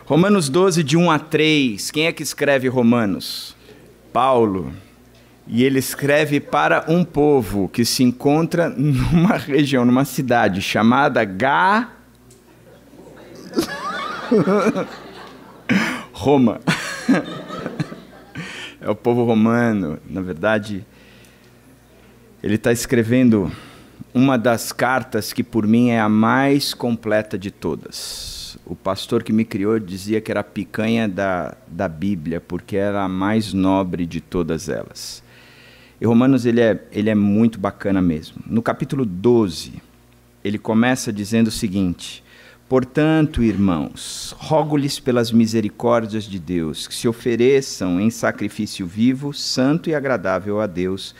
Romanos 12, de 1 a 3. Quem é que escreve Romanos? Paulo. E ele escreve para um povo que se encontra numa região, numa cidade chamada Roma. É o povo romano. Na verdade, ele está escrevendo uma das cartas que por mim é a mais completa de todas. O pastor que me criou dizia que era a picanha da Bíblia, porque era a mais nobre de todas elas. E Romanos ele é muito bacana mesmo. No capítulo 12, ele começa dizendo o seguinte: portanto, irmãos, rogo-lhes pelas misericórdias de Deus, que se ofereçam em sacrifício vivo, santo e agradável a Deus.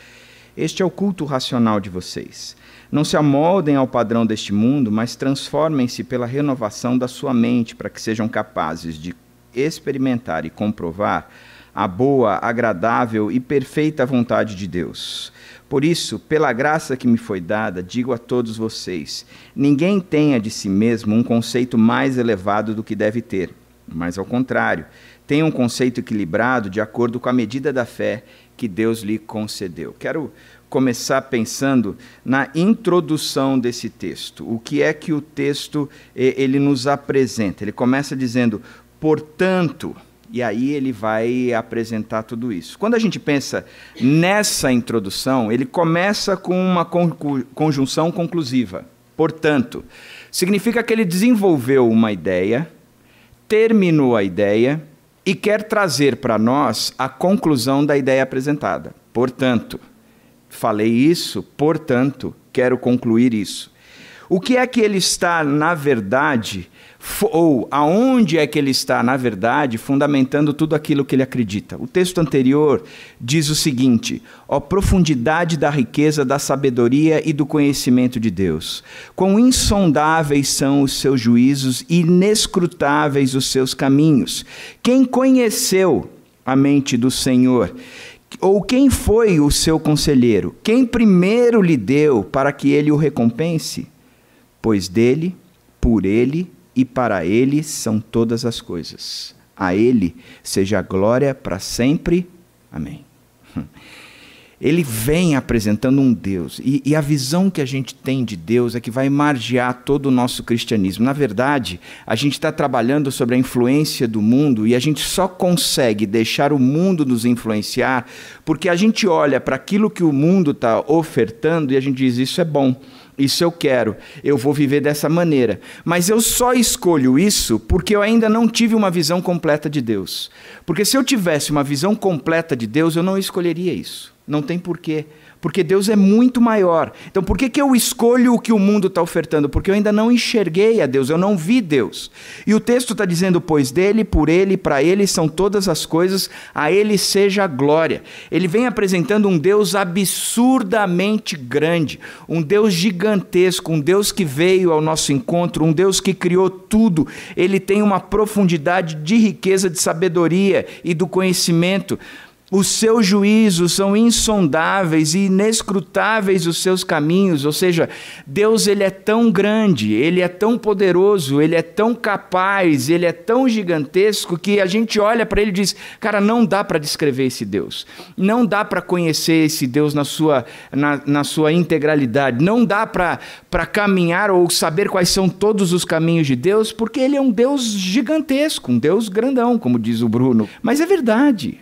Este é o culto racional de vocês. Não se amoldem ao padrão deste mundo, mas transformem-se pela renovação da sua mente, para que sejam capazes de experimentar e comprovar a boa, agradável e perfeita vontade de Deus. Por isso, pela graça que me foi dada, digo a todos vocês: ninguém tenha de si mesmo um conceito mais elevado do que deve ter, mas, ao contrário, tenha um conceito equilibrado de acordo com a medida da fé que Deus lhe concedeu. Quero começar pensando na introdução desse texto. O que é que o texto ele nos apresenta? Ele começa dizendo, portanto, e aí ele vai apresentar tudo isso. Quando a gente pensa nessa introdução, ele começa com uma conjunção conclusiva. Portanto, significa que ele desenvolveu uma ideia, terminou a ideia e quer trazer para nós a conclusão da ideia apresentada. Portanto, falei isso, portanto, quero concluir isso. O que é que ele está, na verdade, ou aonde é que ele está, na verdade, fundamentando tudo aquilo que ele acredita? O texto anterior diz o seguinte: ó profundidade da riqueza, da sabedoria e do conhecimento de Deus. Quão insondáveis são os seus juízos e inescrutáveis os seus caminhos. Quem conheceu a mente do Senhor? Ou quem foi o seu conselheiro? Quem primeiro lhe deu para que ele o recompense? Pois dele, por ele e para ele são todas as coisas. A ele seja a glória para sempre. Amém. Ele vem apresentando um Deus, e a visão que a gente tem de Deus é que vai margear todo o nosso cristianismo. Na verdade, a gente está trabalhando sobre a influência do mundo, e a gente só consegue deixar o mundo nos influenciar porque a gente olha para aquilo que o mundo está ofertando e a gente diz, isso é bom, isso eu quero, eu vou viver dessa maneira. Mas eu só escolho isso porque eu ainda não tive uma visão completa de Deus. Porque se eu tivesse uma visão completa de Deus, eu não escolheria isso. Não tem porquê, porque Deus é muito maior. Então por que eu escolho o que o mundo está ofertando? Porque eu ainda não enxerguei a Deus, eu não vi Deus. E o texto está dizendo, pois dele, por ele, para ele são todas as coisas, a ele seja a glória. Ele vem apresentando um Deus absurdamente grande, um Deus gigantesco, um Deus que veio ao nosso encontro, um Deus que criou tudo. Ele tem uma profundidade de riqueza, de sabedoria e do conhecimento. Os seus juízos são insondáveis e inescrutáveis os seus caminhos, ou seja, Deus ele é tão grande, ele é tão poderoso, ele é tão capaz, ele é tão gigantesco que a gente olha para ele e diz, cara, não dá para descrever esse Deus, não dá para conhecer esse Deus na sua integralidade, não dá para caminhar ou saber quais são todos os caminhos de Deus, porque ele é um Deus gigantesco, um Deus grandão, como diz o Bruno, mas é verdade.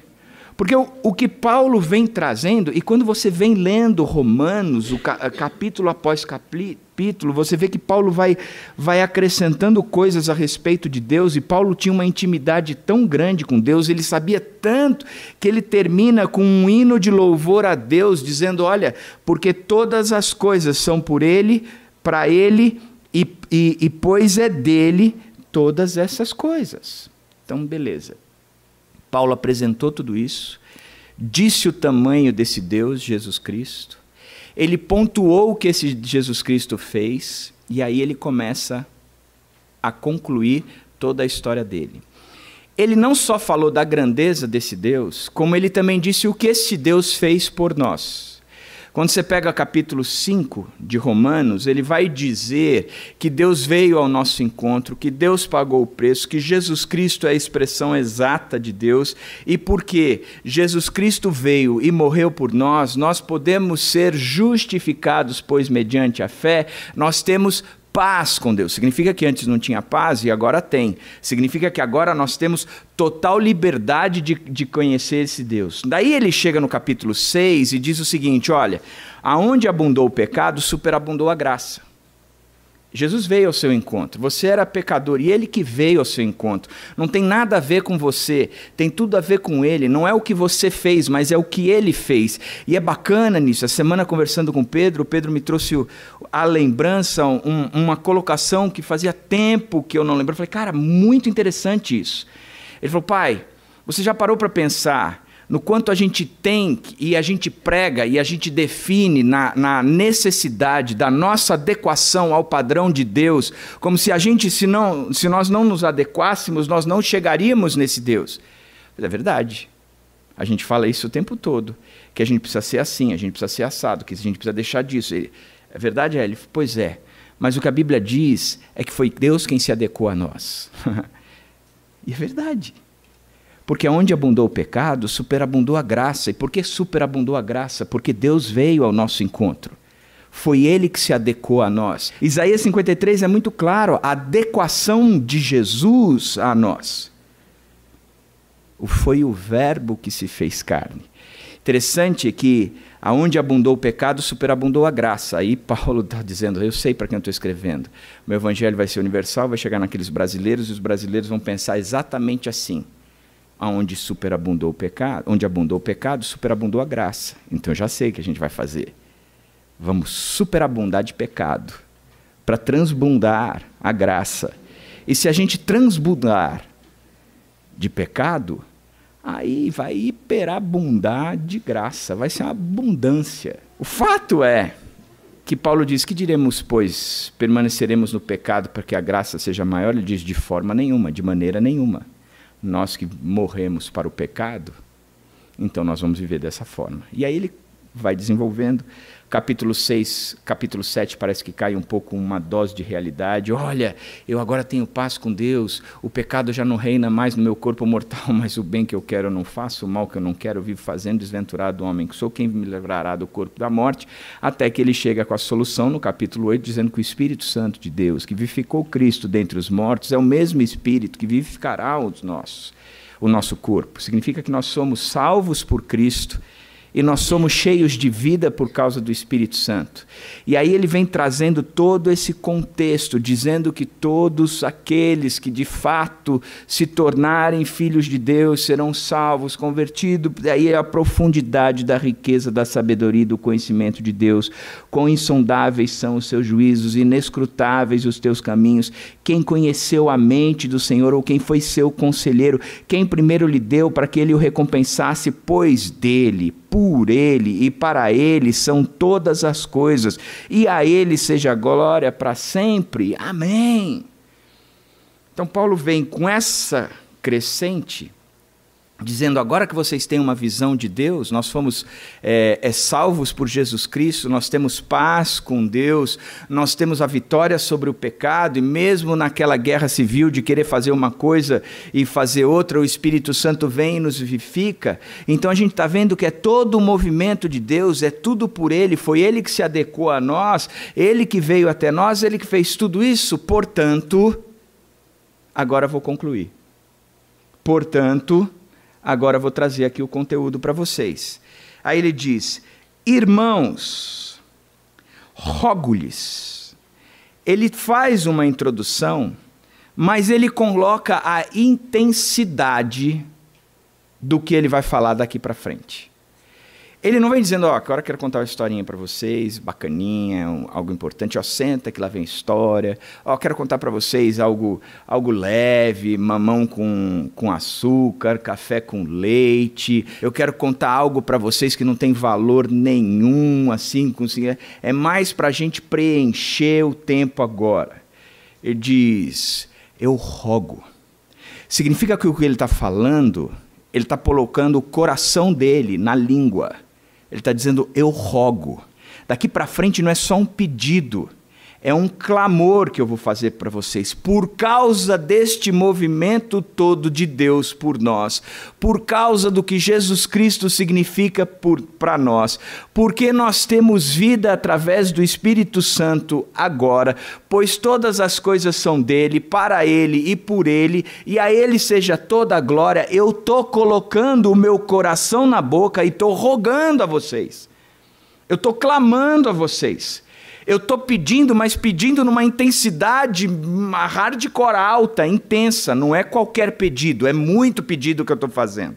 Porque o que Paulo vem trazendo, e quando você vem lendo Romanos, capítulo após capítulo, você vê que Paulo vai acrescentando coisas a respeito de Deus, e Paulo tinha uma intimidade tão grande com Deus, ele sabia tanto, que ele termina com um hino de louvor a Deus, dizendo, olha, porque todas as coisas são por ele, para ele, e pois é dele todas essas coisas. Então, beleza. Paulo apresentou tudo isso, disse o tamanho desse Deus, Jesus Cristo, ele pontuou o que esse Jesus Cristo fez, e aí ele começa a concluir toda a história dele. Ele não só falou da grandeza desse Deus, como ele também disse o que esse Deus fez por nós. Quando você pega capítulo 5 de Romanos, ele vai dizer que Deus veio ao nosso encontro, que Deus pagou o preço, que Jesus Cristo é a expressão exata de Deus, e porque Jesus Cristo veio e morreu por nós, nós podemos ser justificados, pois mediante a fé, nós temos paz com Deus. Significa que antes não tinha paz e agora tem. Significa que agora nós temos total liberdade de conhecer esse Deus. Daí ele chega no capítulo 6 e diz o seguinte, olha, aonde abundou o pecado, superabundou a graça. Jesus veio ao seu encontro, você era pecador e ele que veio ao seu encontro. Não tem nada a ver com você, tem tudo a ver com ele. Não é o que você fez, mas é o que ele fez. E é bacana nisso. A semana conversando com o Pedro me trouxe a lembrança, uma colocação que fazia tempo que eu não lembrava. Eu falei, cara, muito interessante isso. Ele falou, pai, você já parou para pensar no quanto a gente tem e a gente prega e a gente define na necessidade da nossa adequação ao padrão de Deus, como se nós não nos adequássemos, nós não chegaríamos nesse Deus. Mas é verdade. A gente fala isso o tempo todo, que a gente precisa ser assim, a gente precisa ser assado, que a gente precisa deixar disso. É verdade, ele? Pois é. Mas o que a Bíblia diz é que foi Deus quem se adequou a nós. E é verdade. Porque onde abundou o pecado, superabundou a graça. E por que superabundou a graça? Porque Deus veio ao nosso encontro. Foi Ele que se adequou a nós. Isaías 53 é muito claro, a adequação de Jesus a nós. Foi o verbo que se fez carne. Interessante que aonde abundou o pecado, superabundou a graça. Aí Paulo está dizendo, eu sei para quem eu estou escrevendo. O meu evangelho vai ser universal, vai chegar naqueles brasileiros, e os brasileiros vão pensar exatamente assim. Onde superabundou o pecado, onde abundou o pecado, superabundou a graça. Então eu já sei o que a gente vai fazer. Vamos superabundar de pecado para transbundar a graça. E se a gente transbundar de pecado, aí vai hiperabundar de graça, vai ser uma abundância. O fato é que Paulo diz, que diremos, pois, permaneceremos no pecado para que a graça seja maior? Ele diz, de forma nenhuma, de maneira nenhuma. Nós que morremos para o pecado, então nós vamos viver dessa forma. E aí ele vai desenvolvendo. Capítulo 6, capítulo 7, parece que cai um pouco uma dose de realidade. Olha, eu agora tenho paz com Deus, o pecado já não reina mais no meu corpo mortal, mas o bem que eu quero eu não faço, o mal que eu não quero eu vivo fazendo, desventurado homem que sou, quem me livrará do corpo da morte? Até que ele chega com a solução no capítulo 8, dizendo que o Espírito Santo de Deus, que vivificou Cristo dentre os mortos, é o mesmo Espírito que vivificará o nosso corpo. Significa que nós somos salvos por Cristo, e nós somos cheios de vida por causa do Espírito Santo. E aí ele vem trazendo todo esse contexto, dizendo que todos aqueles que de fato se tornarem filhos de Deus serão salvos, convertidos. Aí é a profundidade da riqueza, da sabedoria e do conhecimento de Deus. Quão insondáveis são os seus juízos, inescrutáveis os teus caminhos. Quem conheceu a mente do Senhor, ou quem foi seu conselheiro? Quem primeiro lhe deu para que ele o recompensasse? Pois dele, por ele e para ele são todas as coisas, e a ele seja a glória para sempre. Amém. Então Paulo vem com essa crescente, dizendo, agora que vocês têm uma visão de Deus, nós fomos salvos por Jesus Cristo, nós temos paz com Deus, nós temos a vitória sobre o pecado, e mesmo naquela guerra civil de querer fazer uma coisa e fazer outra, o Espírito Santo vem e nos vivifica. Então a gente está vendo que é todo o movimento de Deus, é tudo por Ele, foi Ele que se adequou a nós, Ele que veio até nós, Ele que fez tudo isso. Portanto, agora vou concluir. Portanto, agora vou trazer aqui o conteúdo para vocês. Aí ele diz, irmãos, rogo-lhes. Ele faz uma introdução, mas ele coloca a intensidade do que ele vai falar daqui para frente. Ele não vem dizendo, agora quero contar uma historinha para vocês, bacaninha, algo importante, senta que lá vem história, quero contar para vocês algo leve, mamão com açúcar, café com leite, eu quero contar algo para vocês que não tem valor nenhum, assim, é mais para a gente preencher o tempo agora. Ele diz, eu rogo. Significa que o que ele está falando, ele está colocando o coração dele na língua. Ele está dizendo, eu rogo. Daqui para frente não é só um pedido, é um clamor que eu vou fazer para vocês, por causa deste movimento todo de Deus por nós, por causa do que Jesus Cristo significa para nós, porque nós temos vida através do Espírito Santo agora, pois todas as coisas são dele, para ele e por ele, e a ele seja toda a glória. Eu estou colocando o meu coração na boca e estou rogando a vocês, eu estou clamando a vocês. Eu estou pedindo, mas pedindo numa intensidade hardcore alta, intensa. Não é qualquer pedido, é muito pedido que eu estou fazendo.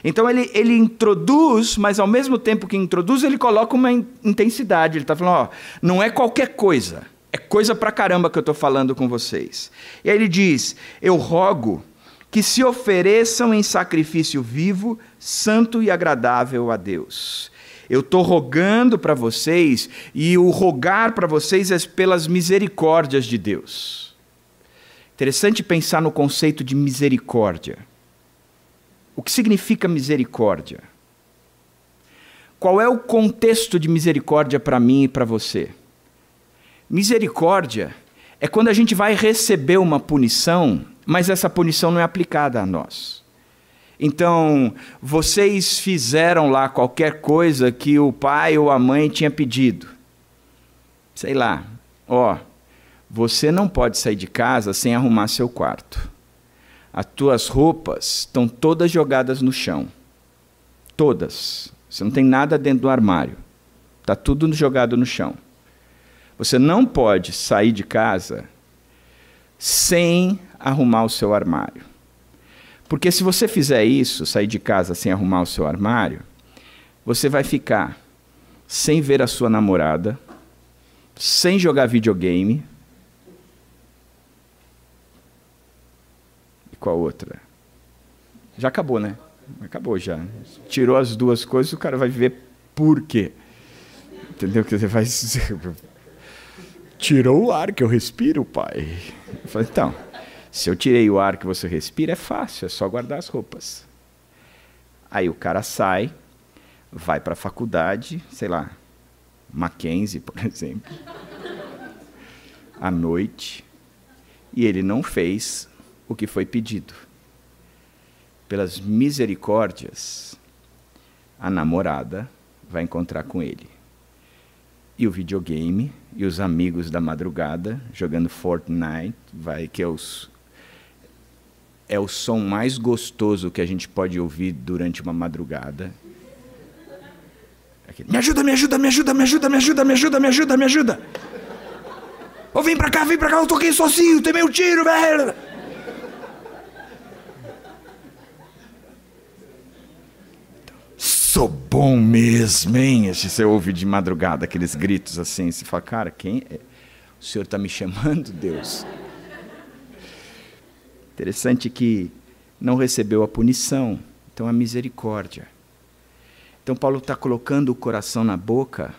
Então ele introduz, mas ao mesmo tempo que introduz, ele coloca uma intensidade. Ele está falando, ó, não é qualquer coisa, é coisa pra caramba que eu estou falando com vocês. E aí ele diz, eu rogo que se ofereçam em sacrifício vivo, santo e agradável a Deus. Eu estou rogando para vocês, e o rogar para vocês é pelas misericórdias de Deus. Interessante pensar no conceito de misericórdia. O que significa misericórdia? Qual é o contexto de misericórdia para mim e para você? Misericórdia é quando a gente vai receber uma punição, mas essa punição não é aplicada a nós. Então, vocês fizeram lá qualquer coisa que o pai ou a mãe tinha pedido. Sei lá, ó, você não pode sair de casa sem arrumar seu quarto. As tuas roupas estão todas jogadas no chão. Todas. Você não tem nada dentro do armário. Está tudo jogado no chão. Você não pode sair de casa sem arrumar o seu armário. Porque se você fizer isso, sair de casa sem arrumar o seu armário, você vai ficar sem ver a sua namorada, sem jogar videogame. E qual outra? Já acabou, né? Acabou já. Tirou as duas coisas, o cara vai ver por quê. Entendeu? Que você vai... Tirou o ar que eu respiro, pai. Eu falei, então... Se eu tirei o ar que você respira, é fácil, é só guardar as roupas. Aí o cara sai, vai para a faculdade, sei lá, Mackenzie, por exemplo, à noite, e ele não fez o que foi pedido. Pelas misericórdias, a namorada vai encontrar com ele. E o videogame, e os amigos da madrugada, jogando Fortnite, que é o som mais gostoso que a gente pode ouvir durante uma madrugada. Aquele, me ajuda, me ajuda, me ajuda, me ajuda, me ajuda, me ajuda, me ajuda, me ajuda. Oh, vem pra cá, eu toquei sozinho, tomei um tiro, velho. Sou bom mesmo, hein? Você ouve de madrugada aqueles gritos assim, você fala, cara, quem é? O Senhor está me chamando, Deus? Interessante que não recebeu a punição, então a misericórdia. Então Paulo está colocando o coração na boca,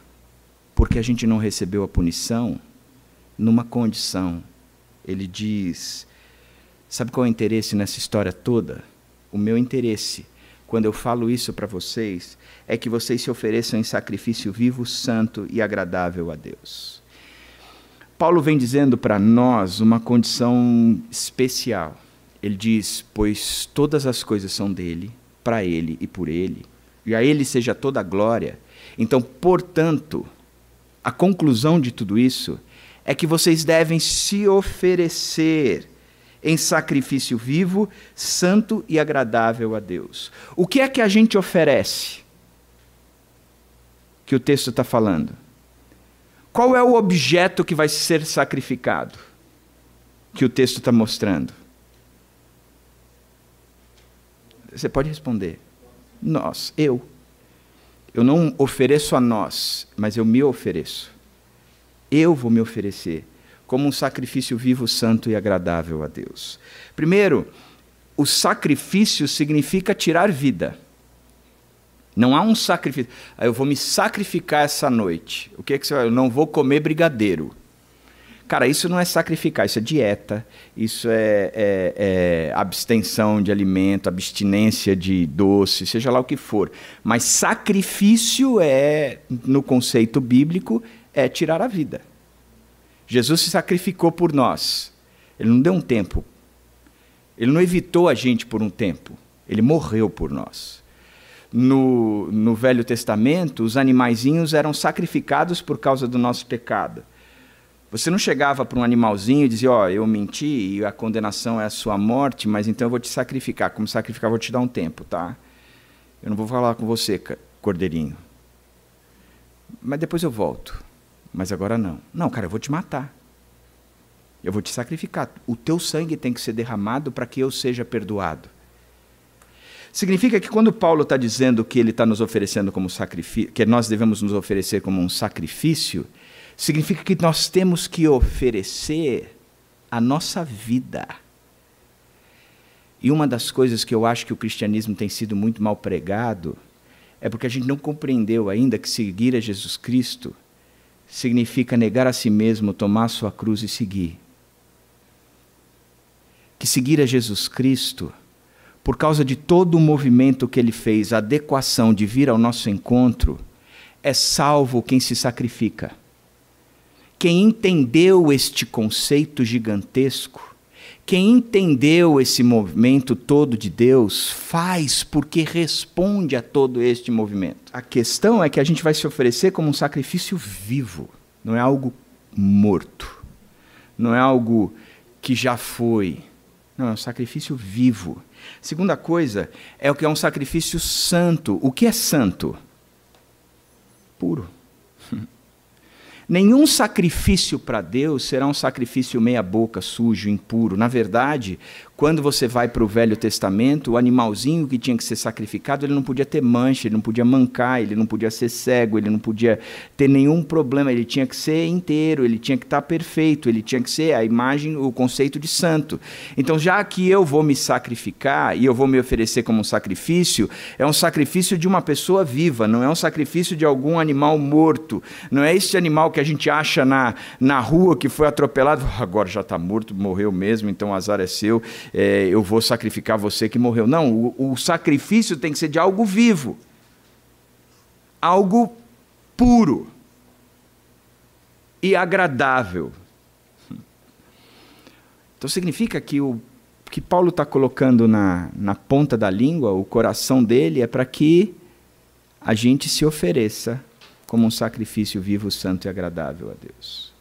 porque a gente não recebeu a punição, numa condição. Ele diz, sabe qual é o interesse nessa história toda? O meu interesse, quando eu falo isso para vocês, é que vocês se ofereçam em sacrifício vivo, santo e agradável a Deus. Paulo vem dizendo para nós uma condição especial. Ele diz, pois todas as coisas são dele, para ele e por ele, e a ele seja toda a glória. Então, portanto, a conclusão de tudo isso é que vocês devem se oferecer em sacrifício vivo, santo e agradável a Deus. O que é que a gente oferece? Que o texto está falando. Qual é o objeto que vai ser sacrificado? Que o texto está mostrando. Você pode responder. Nós, eu. Eu não ofereço a nós, mas eu me ofereço. Eu vou me oferecer como um sacrifício vivo, santo e agradável a Deus. Primeiro, o sacrifício significa tirar vida. Não há um sacrifício. Eu vou me sacrificar essa noite. O que é que você vai? Eu não vou comer brigadeiro. Cara, isso não é sacrificar, isso é dieta, isso é abstenção de alimento, abstinência de doce, seja lá o que for. Mas sacrifício no conceito bíblico, é tirar a vida. Jesus se sacrificou por nós. Ele não deu um tempo. Ele não evitou a gente por um tempo. Ele morreu por nós. No Velho Testamento, os animaizinhos eram sacrificados por causa do nosso pecado. Você não chegava para um animalzinho e dizia, eu menti e a condenação é a sua morte, mas então eu vou te sacrificar. Como sacrificar, eu vou te dar um tempo, tá? Eu não vou falar com você, cordeirinho. Mas depois eu volto. Mas agora não. Não, cara, eu vou te matar. Eu vou te sacrificar. O teu sangue tem que ser derramado para que eu seja perdoado. Significa que quando Paulo está dizendo que ele está nos oferecendo como sacrifício, que nós devemos nos oferecer como um sacrifício, significa que nós temos que oferecer a nossa vida. E uma das coisas que eu acho que o cristianismo tem sido muito mal pregado é porque a gente não compreendeu ainda que seguir a Jesus Cristo significa negar a si mesmo, tomar a sua cruz e seguir. Que seguir a Jesus Cristo, por causa de todo o movimento que ele fez, a adequação de vir ao nosso encontro, é salvo quem se sacrifica. Quem entendeu este conceito gigantesco, quem entendeu esse movimento todo de Deus, faz porque responde a todo este movimento. A questão é que a gente vai se oferecer como um sacrifício vivo, não é algo morto, não é algo que já foi, não, é um sacrifício vivo. Segunda coisa é o que é um sacrifício santo. O que é santo? Puro. Nenhum sacrifício para Deus será um sacrifício meia boca, sujo, impuro. Na verdade, quando você vai para o Velho Testamento, o animalzinho que tinha que ser sacrificado, ele não podia ter mancha, ele não podia mancar, ele não podia ser cego, ele não podia ter nenhum problema, ele tinha que ser inteiro, ele tinha que estar perfeito, ele tinha que ser a imagem, o conceito de santo. Então, já que eu vou me sacrificar e eu vou me oferecer como um sacrifício, é um sacrifício de uma pessoa viva, não é um sacrifício de algum animal morto, não é este animal que a gente acha na rua que foi atropelado, agora já está morto, morreu mesmo, então o azar é seu, eu vou sacrificar você que morreu. Não, o sacrifício tem que ser de algo vivo, algo puro e agradável. Então significa que o que Paulo está colocando na ponta da língua, o coração dele, é para que a gente se ofereça como um sacrifício vivo, santo e agradável a Deus.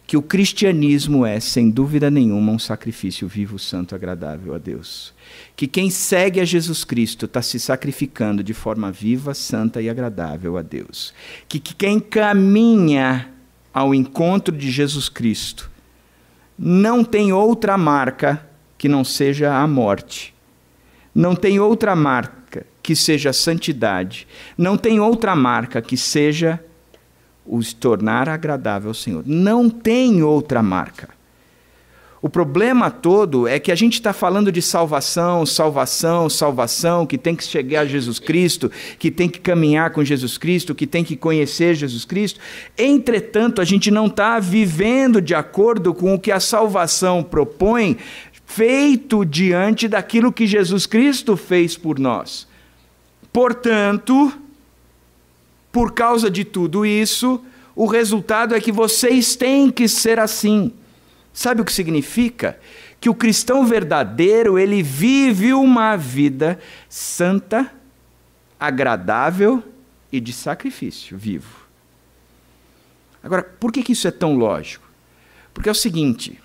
Que o cristianismo é, sem dúvida nenhuma, um sacrifício vivo, santo e agradável a Deus. Que quem segue a Jesus Cristo está se sacrificando de forma viva, santa e agradável a Deus. Que quem caminha ao encontro de Jesus Cristo não tem outra marca que não seja a morte. Não tem outra marca que seja a santidade. Não tem outra marca que seja o se tornar agradável ao Senhor. Não tem outra marca. O problema todo é que a gente está falando de salvação, salvação, salvação, que tem que chegar a Jesus Cristo, que tem que caminhar com Jesus Cristo, que tem que conhecer Jesus Cristo. Entretanto, a gente não está vivendo de acordo com o que a salvação propõe, feito diante daquilo que Jesus Cristo fez por nós. Portanto, por causa de tudo isso, o resultado é que vocês têm que ser assim. Sabe o que significa? Que o cristão verdadeiro, ele vive uma vida santa, agradável e de sacrifício vivo. Agora, por que isso é tão lógico? Porque é o seguinte,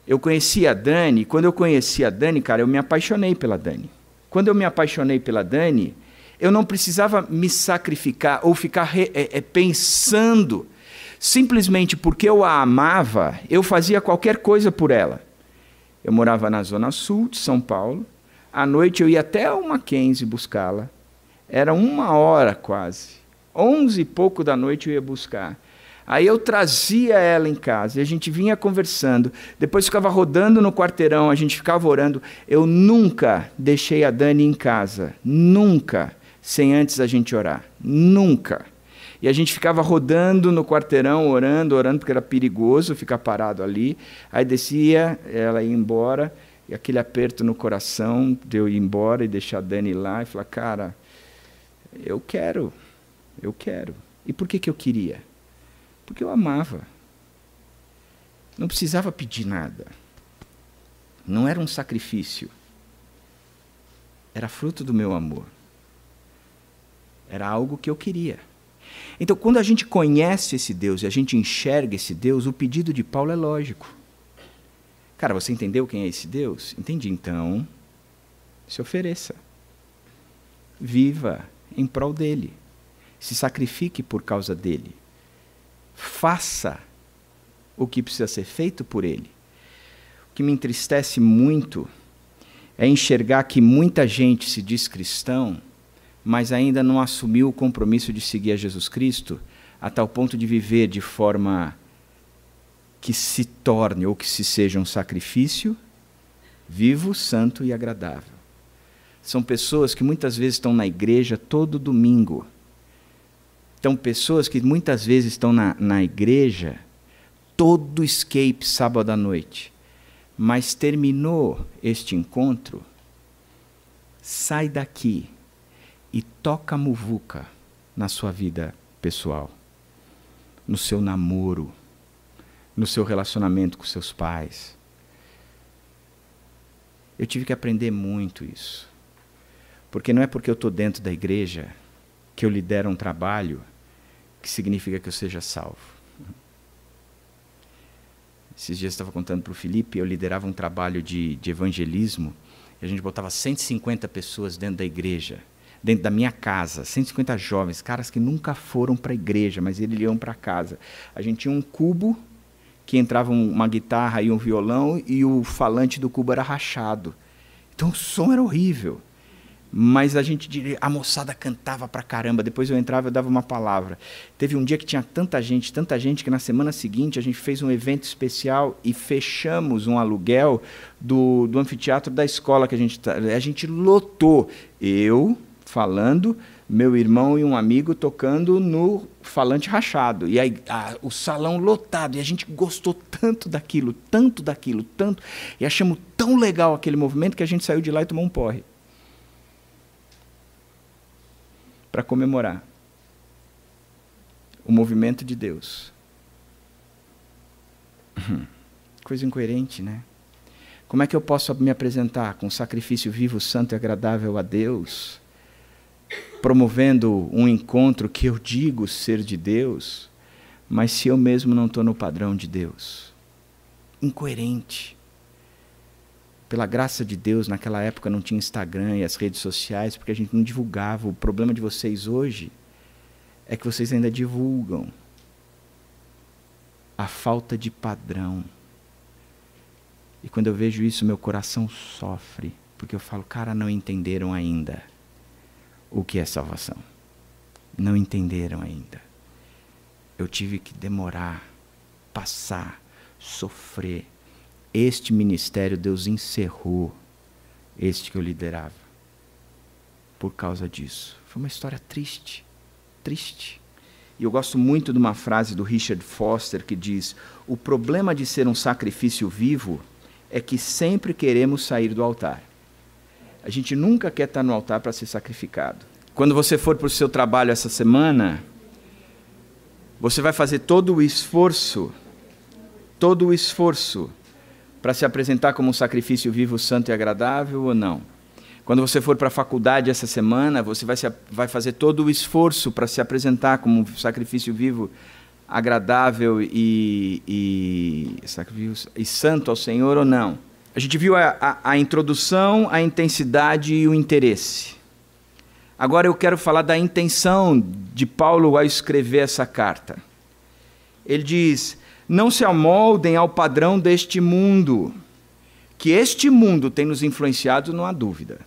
eu conheci a Dani, quando eu conheci a Dani, cara, eu me apaixonei pela Dani. Quando eu me apaixonei pela Dani, eu não precisava me sacrificar ou ficar pensando. Simplesmente porque eu a amava, eu fazia qualquer coisa por ela. Eu morava na zona sul de São Paulo. À noite eu ia até o Mackenzie buscá-la. Era 1h quase. 11 e pouco da noite eu ia buscar. Aí eu trazia ela em casa e a gente vinha conversando. Depois ficava rodando no quarteirão, a gente ficava orando. Eu nunca deixei a Dani em casa. Nunca. Sem antes a gente orar. Nunca. E a gente ficava rodando no quarteirão, orando, porque era perigoso ficar parado ali. Aí descia, ela ia embora, e aquele aperto no coração de eu ir embora e deixar a Dani lá, e falar, cara, eu quero. E por que eu queria? Porque eu amava. Não precisava pedir nada. Não era um sacrifício. Era fruto do meu amor. Era algo que eu queria. Então, quando a gente conhece esse Deus e a gente enxerga esse Deus, o pedido de Paulo é lógico. Cara, você entendeu quem é esse Deus? Entendi. Então, se ofereça. Viva em prol dele. Se sacrifique por causa dele. Faça o que precisa ser feito por ele. O que me entristece muito é enxergar que muita gente se diz cristão, mas ainda não assumiu o compromisso de seguir a Jesus Cristo, a tal ponto de viver de forma que se torne ou que se seja um sacrifício vivo, santo e agradável. São pessoas que muitas vezes estão na igreja todo domingo. São pessoas que muitas vezes estão na igreja todo escape sábado à noite. Mas terminou este encontro, sai daqui e toca a muvuca na sua vida pessoal, no seu namoro, no seu relacionamento com seus pais. Eu tive que aprender muito isso. Porque não é porque eu estou dentro da igreja que eu lidero um trabalho que significa que eu seja salvo. Esses dias eu estava contando para o Felipe, eu liderava um trabalho de evangelismo, e a gente botava 150 pessoas dentro da igreja, dentro da minha casa, 150 jovens, caras que nunca foram para a igreja, mas eles iam para casa. A gente tinha um cubo, que entrava uma guitarra e um violão, e o falante do cubo era rachado. Então o som era horrível. Mas a moçada cantava pra caramba. Depois eu entrava e dava uma palavra. Teve um dia que tinha tanta gente, que na semana seguinte a gente fez um evento especial e fechamos um aluguel do anfiteatro da escola que a gente lotou. Eu falando, meu irmão e um amigo tocando no falante rachado. E aí o salão lotado. E a gente gostou tanto daquilo. E achamos tão legal aquele movimento que a gente saiu de lá e tomou um porre. Para comemorar o movimento de Deus. Coisa incoerente, né? Como é que eu posso me apresentar com sacrifício vivo, santo e agradável a Deus, promovendo um encontro que eu digo ser de Deus, mas se eu mesmo não estou no padrão de Deus? Incoerente. Pela graça de Deus, naquela época não tinha Instagram e as redes sociais, porque a gente não divulgava. O problema de vocês hoje é que vocês ainda divulgam a falta de padrão. E quando eu vejo isso, meu coração sofre, porque eu falo, cara, não entenderam ainda o que é salvação. Não entenderam ainda. Eu tive que demorar, passar, sofrer. Este ministério Deus encerrou, este que eu liderava, por causa disso. Foi uma história triste, triste. E eu gosto muito de uma frase do Richard Foster que diz: o problema de ser um sacrifício vivo é que sempre queremos sair do altar. A gente nunca quer estar no altar para ser sacrificado. Quando você for para o seu trabalho essa semana, você vai fazer todo o esforço para se apresentar como um sacrifício vivo, santo e agradável ou não? Quando você for para a faculdade essa semana, você vai fazer todo o esforço para se apresentar como um sacrifício vivo, agradável e santo ao Senhor ou não? A gente viu a introdução, a intensidade e o interesse. Agora eu quero falar da intenção de Paulo ao escrever essa carta. Ele diz: não se amoldem ao padrão deste mundo. Que este mundo tem nos influenciado, não há dúvida.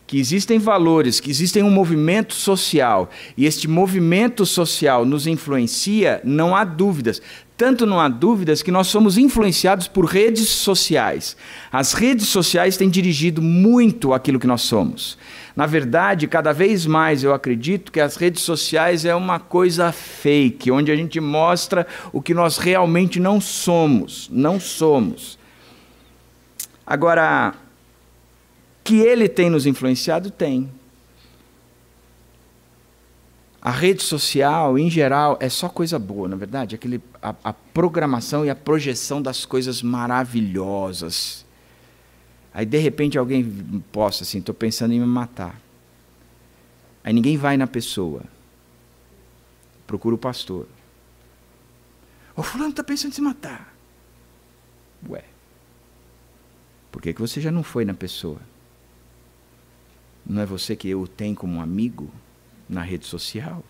Que existem valores, que existe um movimento social, e este movimento social nos influencia, não há dúvidas. tanto não há dúvidas que nós somos influenciados por redes sociais. As redes sociais têm dirigido muito aquilo que nós somos. Na verdade, cada vez mais eu acredito que as redes sociais é uma coisa fake, onde a gente mostra o que nós realmente não somos. Não somos. Agora, que ele tem nos influenciado? Tem. A rede social, em geral, é só coisa boa, na verdade. A programação e a projeção das coisas maravilhosas. Aí, de repente, alguém posta assim, estou pensando em me matar. Aí ninguém vai na pessoa. Procura o pastor. O fulano está pensando em se matar. Ué. Por que você já não foi na pessoa? Não é você que eu tenho como um amigo na rede social?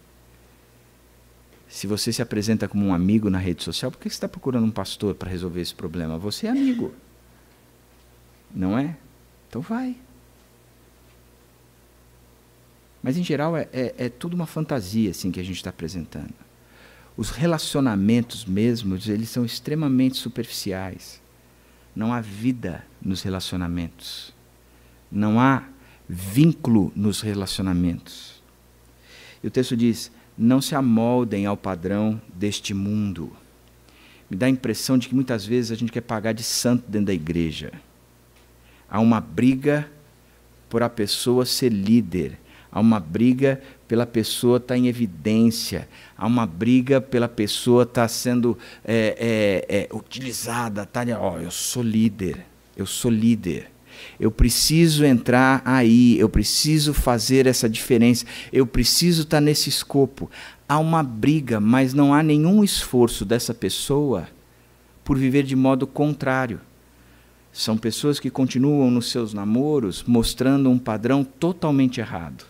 Se você se apresenta como um amigo na rede social, por que você está procurando um pastor para resolver esse problema? Você é amigo. Não é? Então vai. Mas, em geral, é tudo uma fantasia assim, que a gente está apresentando. Os relacionamentos mesmos, eles são extremamente superficiais. Não há vida nos relacionamentos. Não há vínculo nos relacionamentos. E o texto diz, não se amoldem ao padrão deste mundo. Me dá a impressão de que muitas vezes a gente quer pagar de santo dentro da igreja. Há uma briga por a pessoa ser líder. Há uma briga pela pessoa estar em evidência. Há uma briga pela pessoa estar sendo utilizada. Eu sou líder. Eu sou líder. Eu preciso entrar aí. Eu preciso fazer essa diferença. Eu preciso estar nesse escopo. Há uma briga, mas não há nenhum esforço dessa pessoa por viver de modo contrário. São pessoas que continuam nos seus namoros mostrando um padrão totalmente errado.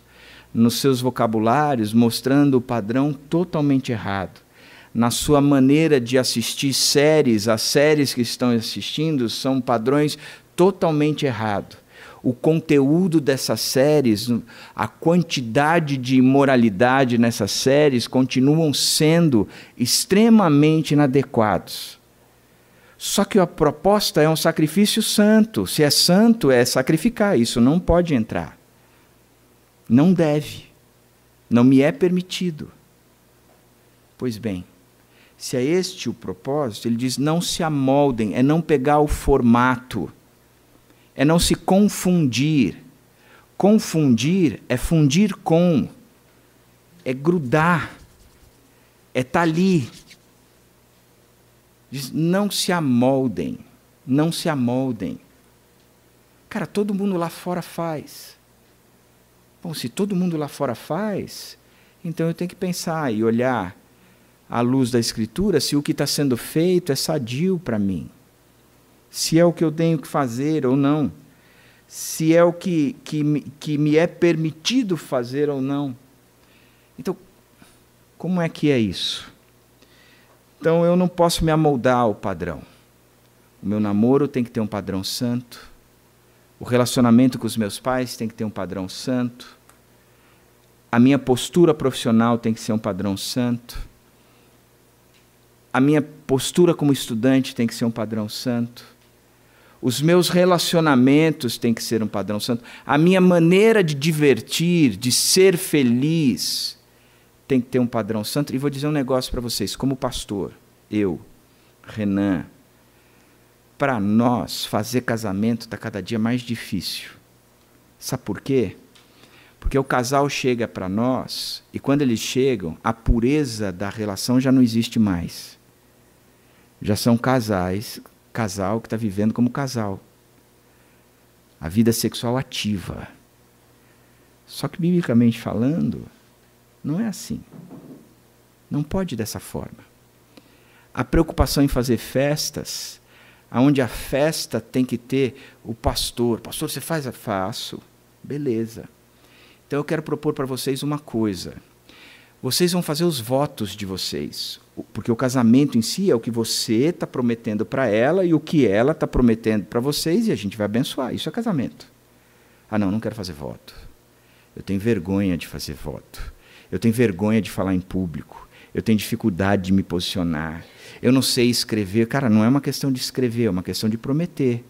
Nos seus vocabulários mostrando o padrão totalmente errado. Na sua maneira de assistir séries, as séries que estão assistindo são padrões totalmente errados. O conteúdo dessas séries, a quantidade de imoralidade nessas séries continuam sendo extremamente inadequados. Só que a proposta é um sacrifício santo. Se é santo, é sacrificar. Isso não pode entrar. Não deve. Não me é permitido. Pois bem, se é este o propósito, ele diz, não se amoldem, é não pegar o formato, é não se confundir. Confundir é fundir com, é grudar, é estar ali. Diz, não se amoldem, não se amoldem. Cara, todo mundo lá fora faz. Bom, se todo mundo lá fora faz, então eu tenho que pensar e olhar à luz da Escritura se o que está sendo feito é sadio para mim. Se é o que eu tenho que fazer ou não. Se é o que me é permitido fazer ou não. Então, como é que é isso? Então, eu não posso me amoldar ao padrão. O meu namoro tem que ter um padrão santo. O relacionamento com os meus pais tem que ter um padrão santo. A minha postura profissional tem que ser um padrão santo. A minha postura como estudante tem que ser um padrão santo. Os meus relacionamentos têm que ser um padrão santo. A minha maneira de divertir, de ser feliz, tem que ter um padrão santo. E vou dizer um negócio para vocês, como pastor, eu, Renan, para nós fazer casamento está cada dia mais difícil. Sabe por quê? Porque o casal chega para nós e quando eles chegam, a pureza da relação já não existe mais. Já são casal que está vivendo como casal. A vida sexual ativa. Só que, biblicamente falando, não é assim. Não pode dessa forma. A preocupação em fazer festas, onde a festa tem que ter o pastor. Pastor, você faz? Eu faço. Beleza. Então eu quero propor para vocês uma coisa. Vocês vão fazer os votos de vocês. Porque o casamento em si é o que você está prometendo para ela e o que ela está prometendo para vocês e a gente vai abençoar. Isso é casamento. Ah, não quero fazer voto. Eu tenho vergonha de fazer voto. Eu tenho vergonha de falar em público. Eu tenho dificuldade de me posicionar. Eu não sei escrever. Cara, não é uma questão de escrever, é uma questão de prometer.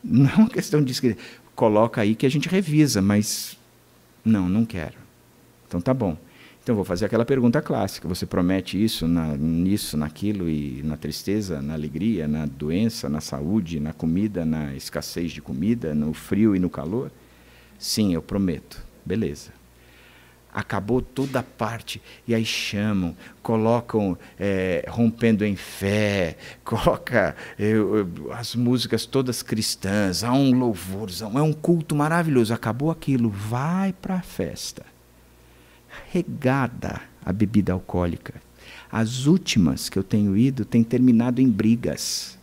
Não é uma questão de escrever. Coloca aí que a gente revisa, mas não quero. Então tá bom. Então vou fazer aquela pergunta clássica. Você promete isso, nisso, naquilo, e na tristeza, na alegria, na doença, na saúde, na comida, na escassez de comida, no frio e no calor? Sim, eu prometo. Beleza. Acabou toda a parte, e aí chamam, colocam Rompendo em Fé, coloca as músicas todas cristãs, há um louvorzão, é um culto maravilhoso. Acabou aquilo, vai para a festa. Regada a bebida alcoólica. As últimas que eu tenho ido têm terminado em brigas,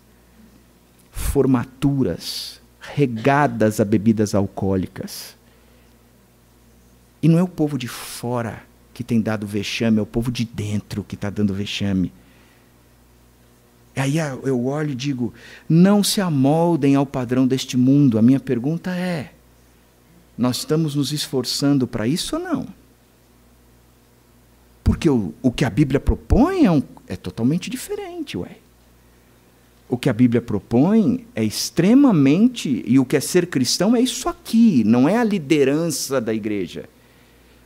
formaturas, regadas a bebidas alcoólicas. E não é o povo de fora que tem dado vexame, é o povo de dentro que está dando vexame. E aí eu olho e digo, não se amoldem ao padrão deste mundo. A minha pergunta é, nós estamos nos esforçando para isso ou não? Porque o que a Bíblia propõe é totalmente diferente, ué. O que a Bíblia propõe é extremamente, e o que é ser cristão é isso aqui, não é a liderança da igreja.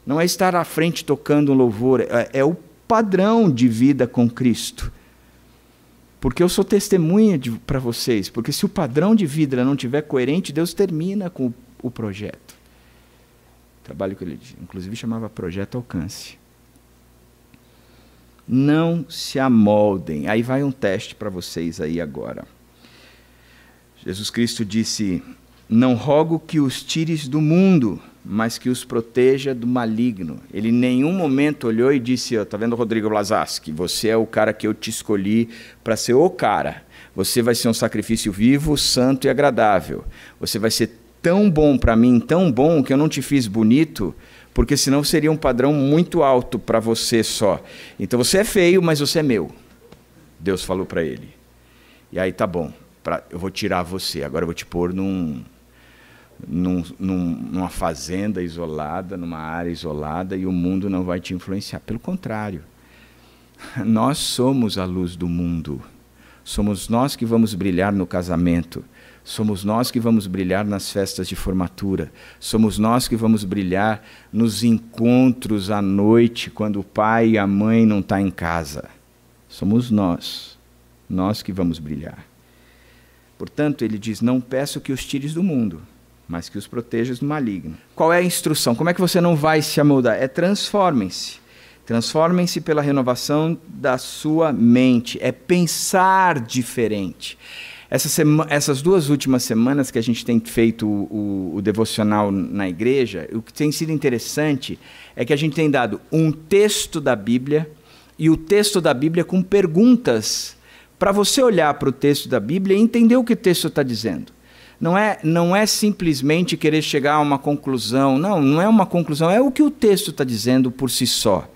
Não é estar à frente tocando um louvor, é o padrão de vida com Cristo. Porque eu sou testemunha para vocês, porque se o padrão de vida não estiver coerente, Deus termina com o projeto. O trabalho que ele, inclusive, chamava Projeto Alcance. Não se amoldem. Aí vai um teste para vocês aí agora. Jesus Cristo disse, não rogo que os tires do mundo, mas que os proteja do maligno. Ele em nenhum momento olhou e disse, está vendo, Rodrigo Blazaski, você é o cara que eu te escolhi para ser o cara. Você vai ser um sacrifício vivo, santo e agradável. Você vai ser tão bom para mim, tão bom, que eu não te fiz bonito, porque senão seria um padrão muito alto para você só. Então você é feio, mas você é meu. Deus falou para ele. E aí tá bom, eu vou tirar você, agora eu vou te pôr numa fazenda isolada, numa área isolada, e o mundo não vai te influenciar. Pelo contrário, nós somos a luz do mundo. Somos nós que vamos brilhar no casamento. Somos nós que vamos brilhar nas festas de formatura. Somos nós que vamos brilhar nos encontros à noite, quando o pai e a mãe não estão em casa. Somos nós que vamos brilhar. Portanto, ele diz, não peço que os tires do mundo, mas que os protejas do maligno. Qual é a instrução? Como é que você não vai se amoldar? É transformem-se. Transformem-se pela renovação da sua mente. É pensar diferente. Essas 2 últimas semanas que a gente tem feito o devocional na igreja, o que tem sido interessante é que a gente tem dado um texto da Bíblia, e o texto da Bíblia com perguntas, para você olhar para o texto da Bíblia e entender o que o texto está dizendo. Não é simplesmente querer chegar a uma conclusão, não é uma conclusão, é o que o texto está dizendo por si só.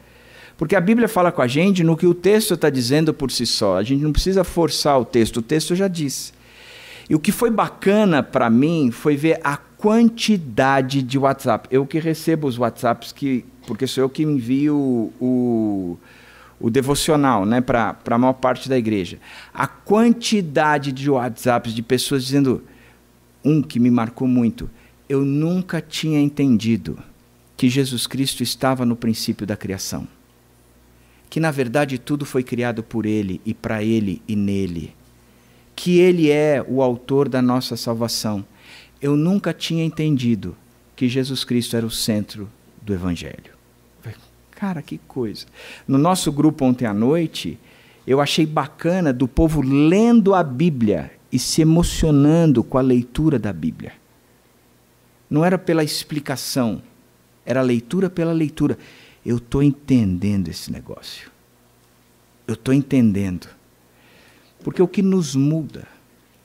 Porque a Bíblia fala com a gente no que o texto está dizendo por si só. A gente não precisa forçar o texto já diz. E o que foi bacana para mim foi ver a quantidade de WhatsApp. Eu que recebo os WhatsApps, porque sou eu que envio o devocional, né, para a maior parte da igreja. A quantidade de WhatsApps de pessoas dizendo, que me marcou muito, eu nunca tinha entendido que Jesus Cristo estava no princípio da criação. Que na verdade tudo foi criado por Ele e para Ele e nele. Que Ele é o autor da nossa salvação. Eu nunca tinha entendido que Jesus Cristo era o centro do Evangelho. Cara, que coisa. No nosso grupo ontem à noite, eu achei bacana do povo lendo a Bíblia e se emocionando com a leitura da Bíblia. Não era pela explicação, era a leitura pela leitura. Eu estou entendendo esse negócio. Eu estou entendendo. Porque o que nos muda,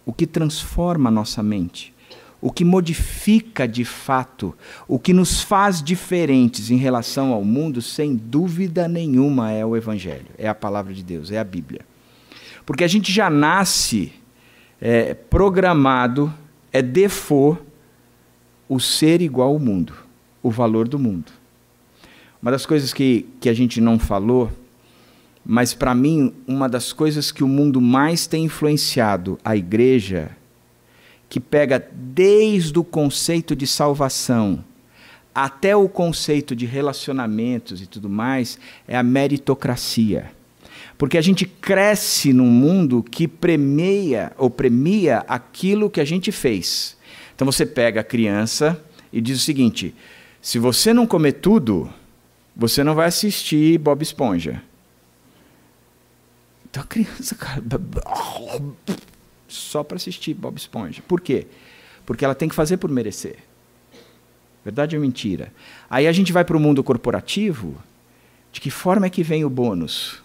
o que transforma a nossa mente, o que modifica de fato, o que nos faz diferentes em relação ao mundo, sem dúvida nenhuma, é o Evangelho, é a palavra de Deus, é a Bíblia. Porque a gente já nasce programado, é default, o ser igual ao mundo, o valor do mundo. Uma das coisas que a gente não falou Mas para mim, uma das coisas que o mundo mais tem influenciado a igreja, que pega desde o conceito de salvação até o conceito de relacionamentos e tudo mais, é a meritocracia. Porque a gente cresce num mundo que premia aquilo que a gente fez. Então você pega a criança e diz o seguinte: se você não comer tudo, você não vai assistir Bob Esponja. Então a criança, cara, só para assistir Bob Esponja. Por quê? Porque ela tem que fazer por merecer. Verdade ou mentira? Aí a gente vai para o mundo corporativo. De que forma é que vem o bônus?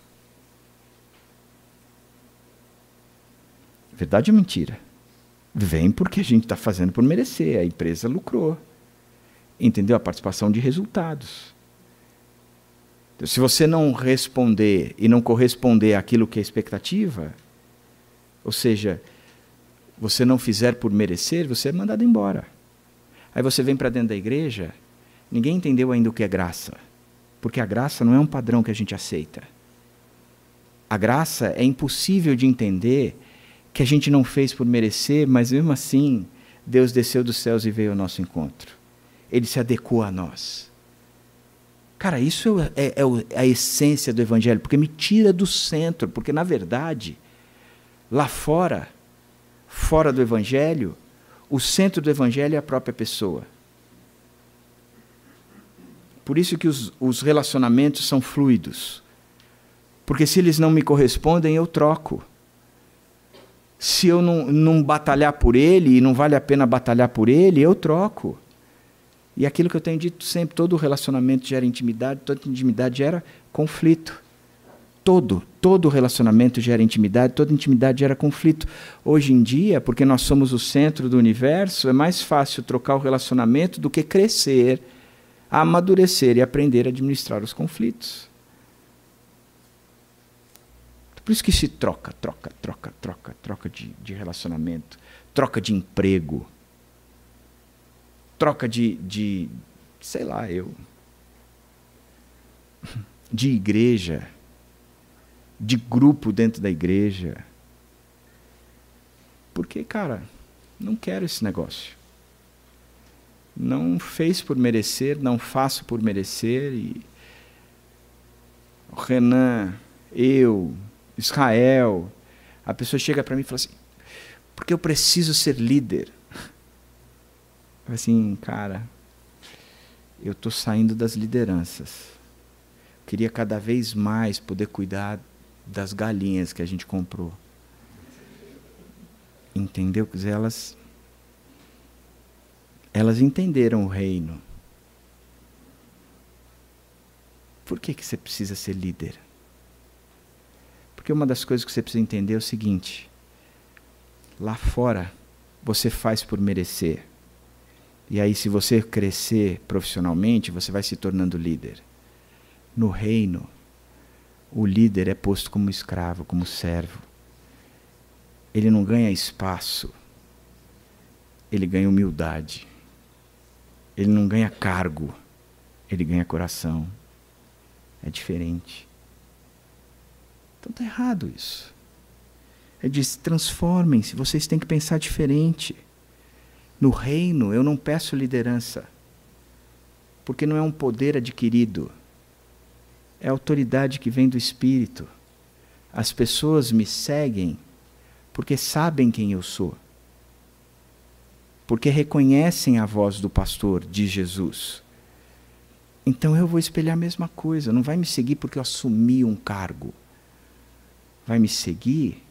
Verdade ou mentira? Vem porque a gente está fazendo por merecer. A empresa lucrou. Entendeu? A participação de resultados. Então, se você não responder e não corresponder àquilo que é expectativa, ou seja, você não fizer por merecer, você é mandado embora. Aí você vem para dentro da igreja, ninguém entendeu ainda o que é graça. Porque a graça não é um padrão que a gente aceita. A graça é impossível de entender, que a gente não fez por merecer, mas mesmo assim, Deus desceu dos céus e veio ao nosso encontro. Ele se adequou a nós. Cara, isso é a essência do Evangelho, porque me tira do centro, porque na verdade, lá fora do Evangelho, o centro do Evangelho é a própria pessoa. Por isso que os relacionamentos são fluidos. Porque se eles não me correspondem, eu troco. Se eu não batalhar por ele, e não vale a pena batalhar por ele, eu troco. E aquilo que eu tenho dito sempre, todo relacionamento gera intimidade, toda intimidade gera conflito. Todo relacionamento gera intimidade, toda intimidade gera conflito. Hoje em dia, porque nós somos o centro do universo, é mais fácil trocar o relacionamento do que crescer, amadurecer e aprender a administrar os conflitos. Por isso que se troca de relacionamento, troca de emprego, troca de sei lá, de igreja, de grupo dentro da igreja. Porque, cara, não quero esse negócio. Não fez por merecer, não faço por merecer. E o Renan, Israel, a pessoa chega para mim e fala assim, porque eu preciso ser líder. Eu falo assim, cara, eu estou saindo das lideranças. Queria cada vez mais poder cuidar das galinhas que a gente comprou. Entendeu? Quer dizer, elas entenderam o reino. Por que você precisa ser líder? Porque uma das coisas que você precisa entender é o seguinte: lá fora você faz por merecer. E aí, se você crescer profissionalmente, você vai se tornando líder. No reino, o líder é posto como escravo, como servo. Ele não ganha espaço, ele ganha humildade. Ele não ganha cargo, ele ganha coração. É diferente. Então está errado isso. Ele diz, transformem-se, vocês têm que pensar diferente. No reino eu não peço liderança, porque não é um poder adquirido, é autoridade que vem do Espírito. As pessoas me seguem porque sabem quem eu sou, porque reconhecem a voz do pastor, de Jesus. Então eu vou espelhar a mesma coisa, não vai me seguir porque eu assumi um cargo, vai me seguir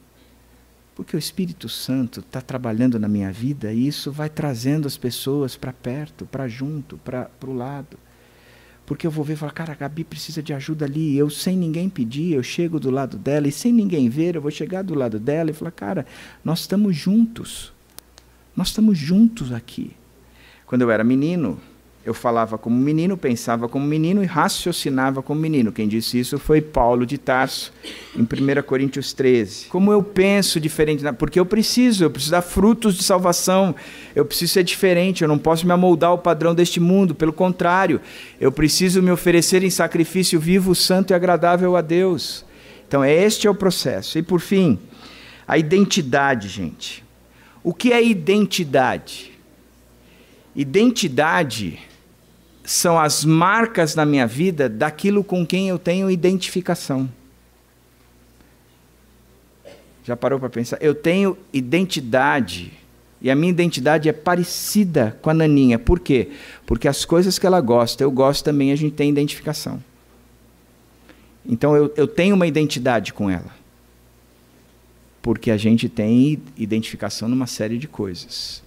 porque o Espírito Santo está trabalhando na minha vida e isso vai trazendo as pessoas para perto, para junto, para o lado. Porque eu vou ver e falar, cara, a Gabi precisa de ajuda ali. Eu, sem ninguém pedir, eu chego do lado dela e sem ninguém ver, eu vou chegar do lado dela e falar, cara, nós estamos juntos. Nós estamos juntos aqui. Quando eu era menino, eu falava como menino, pensava como menino e raciocinava como menino. Quem disse isso foi Paulo de Tarso, em 1 Coríntios 13. Como eu penso diferente, porque eu preciso dar frutos de salvação, eu preciso ser diferente, eu não posso me amoldar ao padrão deste mundo, pelo contrário, eu preciso me oferecer em sacrifício vivo, santo e agradável a Deus. Então, este é o processo. E, por fim, a identidade, gente. O que é identidade? Identidade são as marcas na minha vida daquilo com quem eu tenho identificação. Já parou para pensar? Eu tenho identidade, e a minha identidade é parecida com a Naninha. Por quê? Porque as coisas que ela gosta, eu gosto também, a gente tem identificação. Então eu tenho uma identidade com ela. Porque a gente tem identificação numa série de coisas.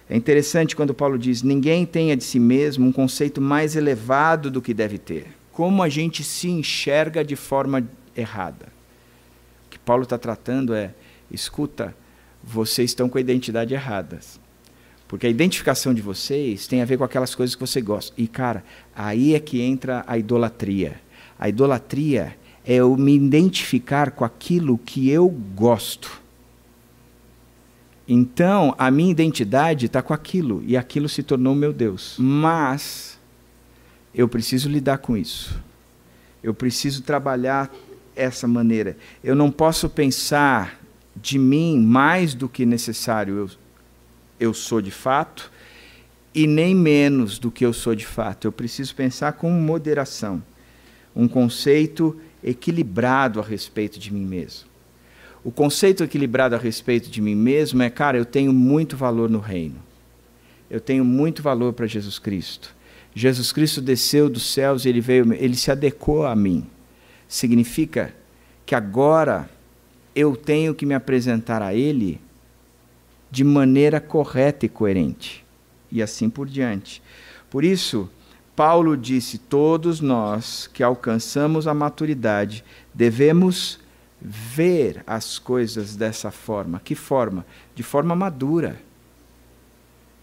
É interessante quando Paulo diz, ninguém tenha de si mesmo um conceito mais elevado do que deve ter. Como a gente se enxerga de forma errada. O que Paulo está tratando é, escuta, vocês estão com a identidade errada. Porque a identificação de vocês tem a ver com aquelas coisas que você gosta. E, cara, aí é que entra a idolatria. A idolatria é eu me identificar com aquilo que eu gosto. Então, a minha identidade está com aquilo, e aquilo se tornou meu Deus. Mas, eu preciso lidar com isso. Eu preciso trabalhar essa maneira. Eu não posso pensar de mim mais do que necessário eu sou de fato, e nem menos do que eu sou de fato. Eu preciso pensar com moderação. Um conceito equilibrado a respeito de mim mesmo. O conceito equilibrado a respeito de mim mesmo é, cara, eu tenho muito valor no reino. Eu tenho muito valor para Jesus Cristo. Jesus Cristo desceu dos céus e ele se adequou a mim. Significa que agora eu tenho que me apresentar a Ele de maneira correta e coerente. E assim por diante. Por isso, Paulo disse, todos nós que alcançamos a maturidade, devemos ver as coisas dessa forma. Que forma? De forma madura.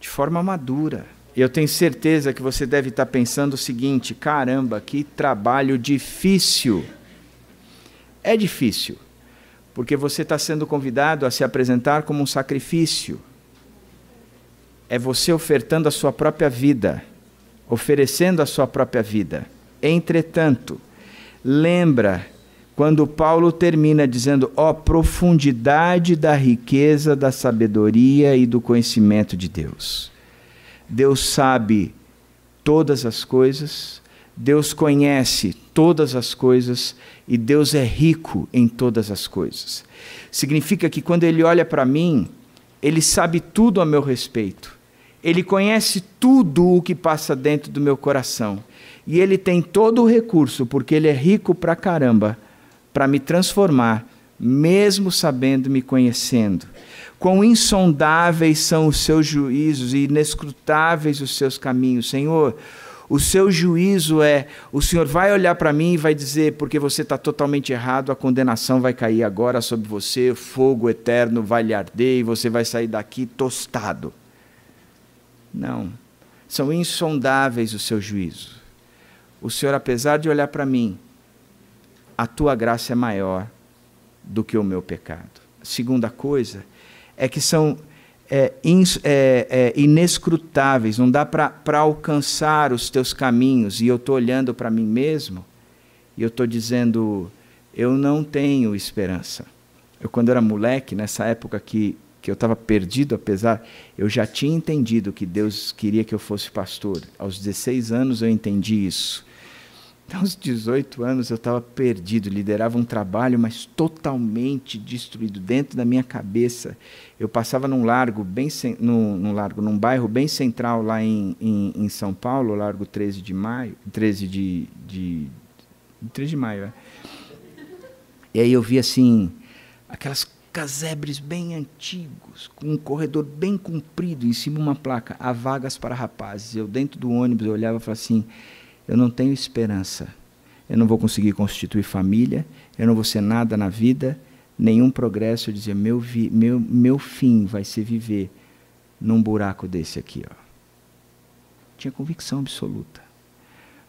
De forma madura. E eu tenho certeza que você deve estar pensando o seguinte, caramba, que trabalho difícil. É difícil, porque você está sendo convidado a se apresentar como um sacrifício. É você ofertando a sua própria vida, oferecendo a sua própria vida. Entretanto, lembra quando Paulo termina dizendo, ó profundidade da riqueza, da sabedoria e do conhecimento de Deus. Deus sabe todas as coisas, Deus conhece todas as coisas e Deus é rico em todas as coisas. Significa que quando Ele olha para mim, Ele sabe tudo a meu respeito. Ele conhece tudo o que passa dentro do meu coração. E Ele tem todo o recurso, porque Ele é rico pra caramba, para me transformar, mesmo sabendo, me conhecendo. Quão insondáveis são os seus juízos e inescrutáveis os seus caminhos, Senhor. O seu juízo é, o Senhor vai olhar para mim e vai dizer, porque você está totalmente errado, a condenação vai cair agora sobre você, fogo eterno vai lhe arder e você vai sair daqui tostado. Não, são insondáveis os seus juízos. O Senhor, apesar de olhar para mim, a tua graça é maior do que o meu pecado. A segunda coisa é que são inescrutáveis, não dá para alcançar os teus caminhos, e eu estou olhando para mim mesmo, e eu estou dizendo, eu não tenho esperança. Eu, quando era moleque, nessa época que eu estava perdido, apesar, eu já tinha entendido que Deus queria que eu fosse pastor. Aos 16 anos eu entendi isso. Então, aos 18 anos eu estava perdido, liderava um trabalho, mas totalmente destruído dentro da minha cabeça. Eu passava num bairro bem central lá em São Paulo, Largo 13 de Maio, 13 de Maio, é. E aí eu vi assim, aquelas casebres bem antigos, com um corredor bem comprido, em cima uma placa, há vagas para rapazes. Eu dentro do ônibus, eu olhava e falava assim, eu não tenho esperança, eu não vou conseguir constituir família, eu não vou ser nada na vida, nenhum progresso. Eu dizia, meu fim vai ser viver num buraco desse aqui. Ó. Tinha convicção absoluta.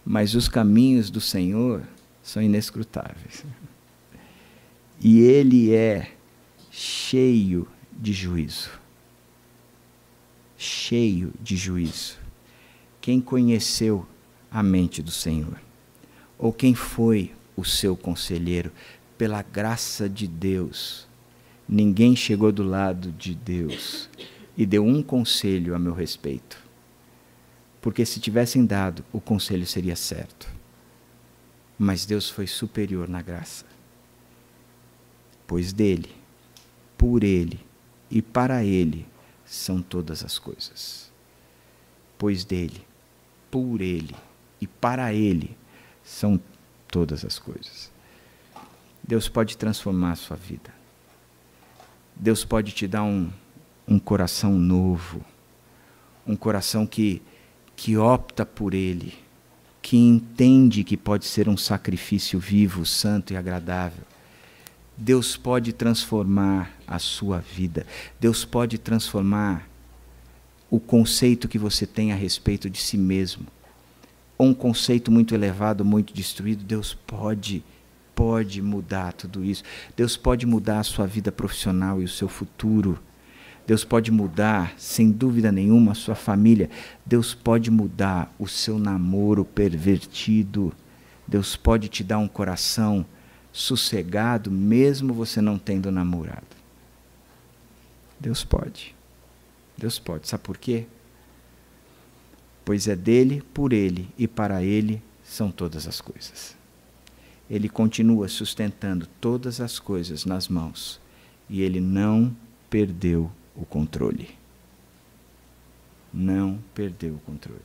Mas os caminhos do Senhor são inescrutáveis. E Ele é cheio de juízo. Cheio de juízo. Quem conheceu a mente do Senhor? Ou quem foi o seu conselheiro? pela graça de Deus, ninguém chegou do lado de Deus e deu um conselho a meu respeito. Porque se tivessem dado, o conselho seria certo. Mas Deus foi superior na graça. Pois dele, por ele e para ele são todas as coisas. Pois dele, por ele e para ele são todas as coisas. Deus pode transformar a sua vida. Deus pode te dar um coração novo, um coração que opta por ele, que entende que pode ser um sacrifício vivo, santo e agradável. Deus pode transformar a sua vida. Deus pode transformar o conceito que você tem a respeito de si mesmo. Ou um conceito muito elevado, muito destruído. Deus pode mudar tudo isso. Deus pode mudar a sua vida profissional e o seu futuro. Deus pode mudar, sem dúvida nenhuma, a sua família. Deus pode mudar o seu namoro pervertido. Deus pode te dar um coração sossegado, mesmo você não tendo namorado. Deus pode. Deus pode. Sabe por quê? Pois é dele, por ele e para ele são todas as coisas. Ele continua sustentando todas as coisas nas mãos e ele não perdeu o controle. Não perdeu o controle.